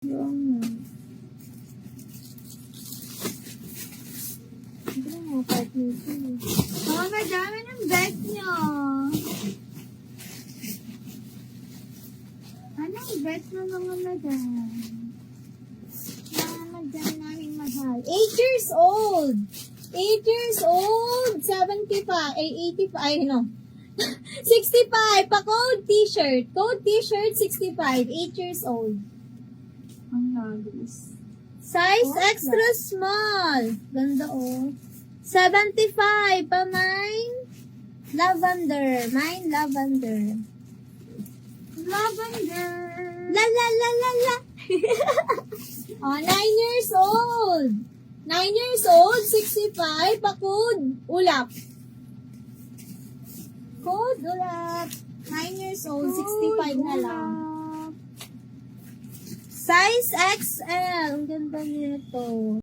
Yung, hindi mo part nito. Oh, madami ng bag nyo. Anong bag na mga madam? Mga madam namin mahal. 8 years old. 8 years old. 75. Ay, 85. Ay, no. 65. Pa-code t-shirt. Code t-shirt 65. 8 years old. Ang nagis. Size extra small. Ganda oh. 75 pa mine. Lavender. Mine lavender. Lavender. La la la la la. Oh, 9 years old. 9 years old, 65, pa-code, ulap. Code, ulap. 9 years old, 65 na lang. Size XL. Ang ganda nito.